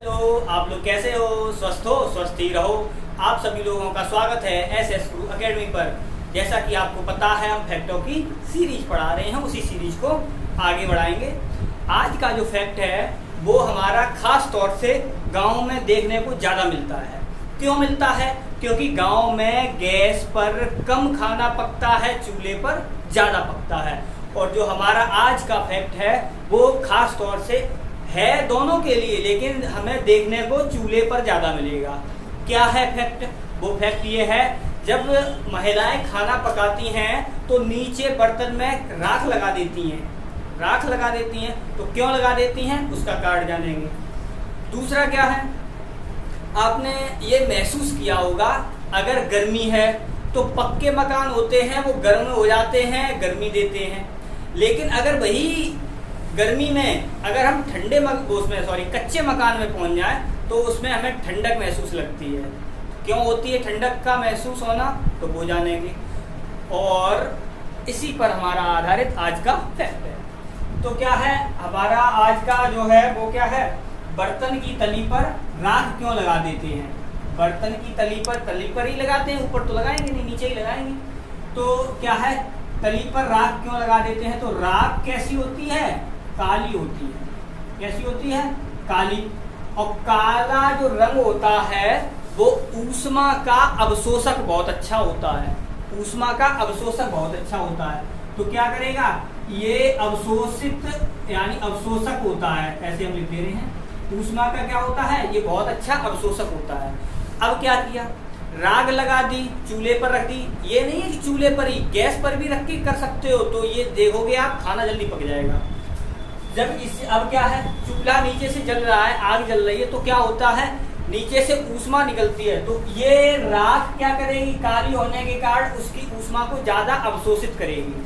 तो आप लोग कैसे हो? स्वस्थ हो, स्वस्थ ही रहो। आप सभी लोगों का स्वागत है एसएस गुरु एकेडमी पर। जैसा कि आपको पता है, हम फैक्टों की सीरीज पढ़ा रहे हैं, उसी सीरीज को आगे बढ़ाएंगे। आज का जो फैक्ट है वो हमारा खास तौर से गांव में देखने को ज़्यादा मिलता है। क्यों मिलता है? क्योंकि गांव में गैस पर कम खाना पकता है, चूल्हे पर ज़्यादा पकता है। और जो हमारा आज का फैक्ट है वो खास तौर से है दोनों के लिए, लेकिन हमें देखने को चूल्हे पर ज़्यादा मिलेगा। क्या है फैक्ट? वो फैक्ट ये है, जब महिलाएं खाना पकाती हैं तो नीचे बर्तन में राख लगा देती हैं। राख लगा देती हैं तो क्यों लगा देती हैं, उसका कारण जानेंगे। दूसरा क्या है, आपने ये महसूस किया होगा, अगर गर्मी है तो पक्के मकान होते हैं वो गर्म हो जाते हैं, गर्मी देते हैं। लेकिन अगर वही गर्मी में अगर हम कच्चे मकान में पहुंच जाए तो उसमें हमें ठंडक महसूस लगती है। क्यों होती है ठंडक का महसूस होना, तो वो जानेंगे। और इसी पर हमारा आधारित आज का फैक्ट है। तो क्या है हमारा आज का जो है वो क्या है, बर्तन की तली पर राख क्यों लगा देते हैं। बर्तन की तली पर ही लगाते हैं, ऊपर तो लगाएंगे नहीं, नीचे ही लगाएंगे। तो क्या है, तली पर राख क्यों लगा देते हैं? तो राख कैसी होती है? काली होती है। कैसी होती है? काली। और काला जो रंग होता है वो ऊष्मा का अवशोषक बहुत अच्छा होता है। ऊष्मा का अवशोषक बहुत अच्छा होता है। तो क्या करेगा, ये अवशोषित यानी अवशोषक होता है, ऐसे हम लिख दे रहे हैं। ऊष्मा का क्या होता है, ये बहुत अच्छा अवशोषक होता है। अब क्या किया, राग लगा दी, चूल्हे पर रख दी। ये नहीं है कि चूल्हे पर ही, गैस पर भी रख के कर सकते हो। तो ये देखोगे आप, खाना जल्दी पक जाएगा। जब इससे अब क्या है, चूल्हा नीचे से जल रहा है, आग जल रही है, तो क्या होता है, नीचे से ऊष्मा निकलती है। तो ये राख क्या करेगी, काली होने के कारण उसकी ऊष्मा को ज्यादा अवशोषित करेगी।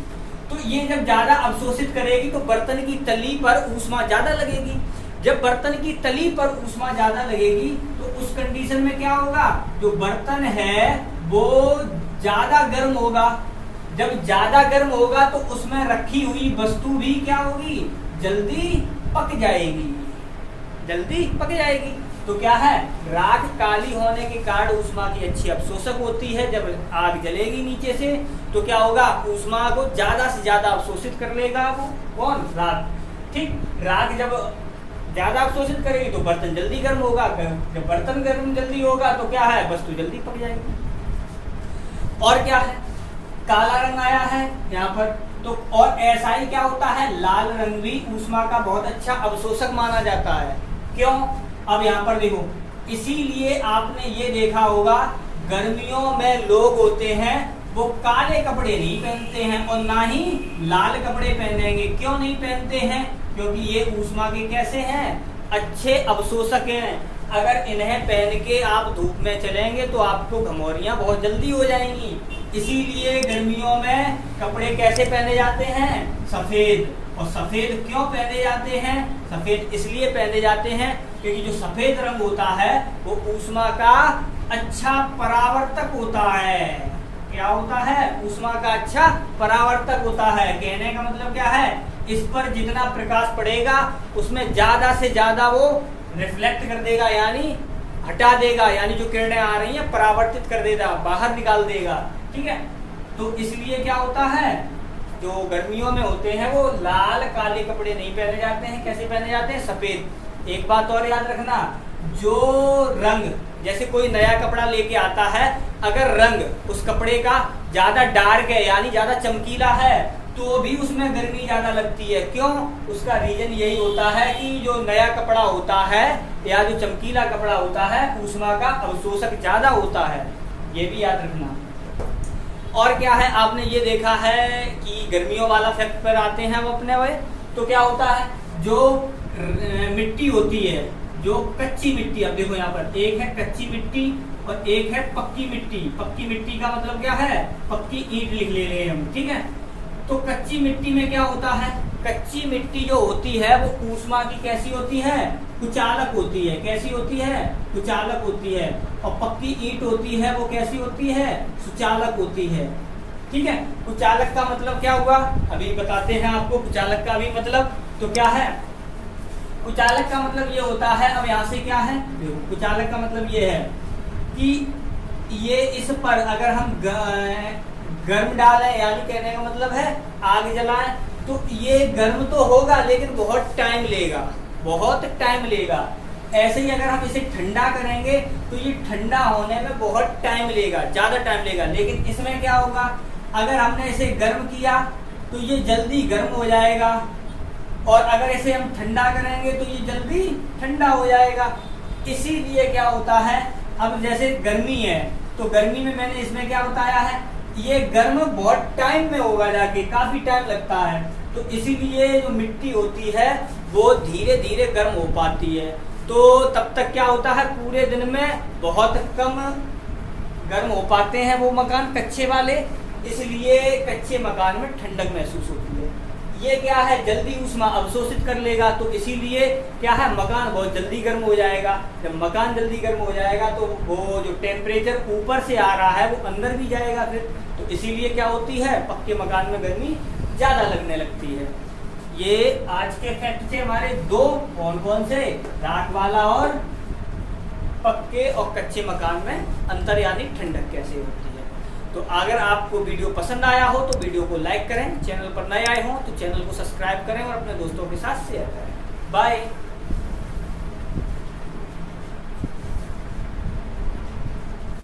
तो ये जब ज्यादा अवशोषित करेगी तो बर्तन की तली पर ऊष्मा ज्यादा लगेगी। जब बर्तन की तली पर ऊष्मा ज्यादा लगेगी तो उस कंडीशन में क्या होगा, जो बर्तन है वो ज्यादा गर्म होगा। जब ज्यादा गर्म होगा तो उसमें रखी हुई वस्तु भी क्या होगी, जल्दी पक जाएगी। जल्दी पक जाएगी। तो क्या है, राख काली होने के कारण ऊष्मा की अच्छी अवशोषक होती है। जब आग जलेगी नीचे से तो क्या होगा, ऊष्मा को ज्यादा से ज्यादा अवशोषित कर लेगा वो कौन, राख। ठीक, राख जब ज्यादा अवशोषित करेगी तो बर्तन जल्दी गर्म होगा। जब बर्तन गर्म जल्दी होगा तो क्या है, वस्तु जल्दी पक जाएगी। और क्या है, काला रंग आया है यहाँ पर। तो और ऐसा ही क्या होता है, लाल रंग भी ऊष्मा का बहुत अच्छा अवशोषक माना जाता है। क्यों? अब यहाँ पर देखो, इसीलिए आपने ये देखा होगा, गर्मियों में लोग होते हैं वो काले कपड़े नहीं पहनते हैं और ना ही लाल कपड़े पहनेंगे। क्यों नहीं पहनते हैं? क्योंकि ये ऊष्मा के कैसे हैं, अच्छे अवशोषक हैं। अगर इन्हें पहन के आप धूप में चलेंगे तो आपको घमौरियां बहुत जल्दी हो जाएंगी। इसीलिए गर्मियों में कपड़े कैसे पहने जाते हैं, सफेद। और सफेद क्यों पहने जाते हैं, सफेद इसलिए पहने जाते हैं क्योंकि जो सफेद रंग होता है वो ऊष्मा का अच्छा परावर्तक होता है। क्या होता है, ऊष्मा का अच्छा परावर्तक होता है। कहने का मतलब क्या है, इस पर जितना प्रकाश पड़ेगा उसमें ज्यादा से ज्यादा वो रिफ्लेक्ट कर देगा, यानी हटा देगा, यानी जो किरणें आ रही हैं परावर्तित कर देगा, बाहर निकाल देगा। ठीक है, तो इसलिए क्या होता है, जो गर्मियों में होते हैं वो लाल काले कपड़े नहीं पहने जाते हैं। कैसे पहने जाते हैं, सफेद। एक बात और याद रखना, जो रंग, जैसे कोई नया कपड़ा लेके आता है, अगर रंग उस कपड़े का ज्यादा डार्क है यानी ज्यादा चमकीला है तो भी उसमें गर्मी ज्यादा लगती है। क्यों? उसका रीजन यही होता है कि जो नया कपड़ा होता है या जो चमकीला कपड़ा होता है ऊष्मा का अवशोषक ज्यादा होता है। ये भी याद रखना। और क्या है, आपने ये देखा है कि गर्मियों वाला फैक्ट पर आते हैं वो अपने वे। तो क्या होता है, जो मिट्टी होती है, जो कच्ची मिट्टी, अब देखो यहाँ पर एक है कच्ची मिट्टी और एक है पक्की मिट्टी। पक्की मिट्टी का मतलब क्या है, पक्की ईंट लिख ले रहे हैं हम। ठीक है, तो कच्ची मिट्टी में क्या होता है, कच्ची मिट्टी जो होती है वो ऊष्मा की कैसी होती है, कुचालक होती है। कैसी होती है, कुचालक होती है। और पक्की ईंट होती है वो कैसी होती है, सुचालक होती है। ठीक है, कुचालक का मतलब क्या हुआ, अभी बताते हैं आपको कुचालक का भी मतलब। तो क्या है, कुचालक का मतलब ये होता है, अब यहाँ से क्या है, देखो कुचालक का मतलब ये है कि ये इस पर अगर हम गर्म डालें, यानी कहने का मतलब है आग जलाएं, तो ये गर्म तो होगा लेकिन बहुत टाइम लेगा, बहुत टाइम लेगा। ऐसे ही अगर हम इसे ठंडा करेंगे तो ये ठंडा होने में बहुत टाइम लेगा, ज्यादा टाइम लेगा। लेकिन इसमें क्या होगा, अगर हमने इसे गर्म किया तो ये जल्दी गर्म हो जाएगा, और अगर इसे हम ठंडा करेंगे तो ये जल्दी ठंडा हो जाएगा। इसीलिए क्या होता है, अब जैसे गर्मी है तो गर्मी में मैंने इसमें क्या बताया है, ये गर्म बहुत टाइम में होगा, जाके काफी टाइम लगता है। तो इसीलिए जो मिट्टी होती है वो धीरे धीरे गर्म हो पाती है। तो तब तक क्या होता है, पूरे दिन में बहुत कम गर्म हो पाते हैं वो मकान कच्चे वाले, इसलिए कच्चे मकान में ठंडक महसूस होती है। ये क्या है, जल्दी ऊष्मा अवशोषित कर लेगा, तो इसीलिए क्या है, मकान बहुत जल्दी गर्म हो जाएगा। जब मकान जल्दी गर्म हो जाएगा तो वो जो टेम्परेचर ऊपर से आ रहा है वो अंदर भी जाएगा फिर, तो इसीलिए क्या होती है, पक्के मकान में गर्मी ज्यादा लगने लगती है। ये आज के फैक्ट थे हमारे दो, कौन कौन से, राख वाला और पक्के और कच्चे मकान में अंतर यानी ठंडक कैसे होती है। तो अगर आपको वीडियो पसंद आया हो तो वीडियो को लाइक करें, चैनल पर नए आए हो तो चैनल को सब्सक्राइब करें और अपने दोस्तों के साथ शेयर करें। बाय।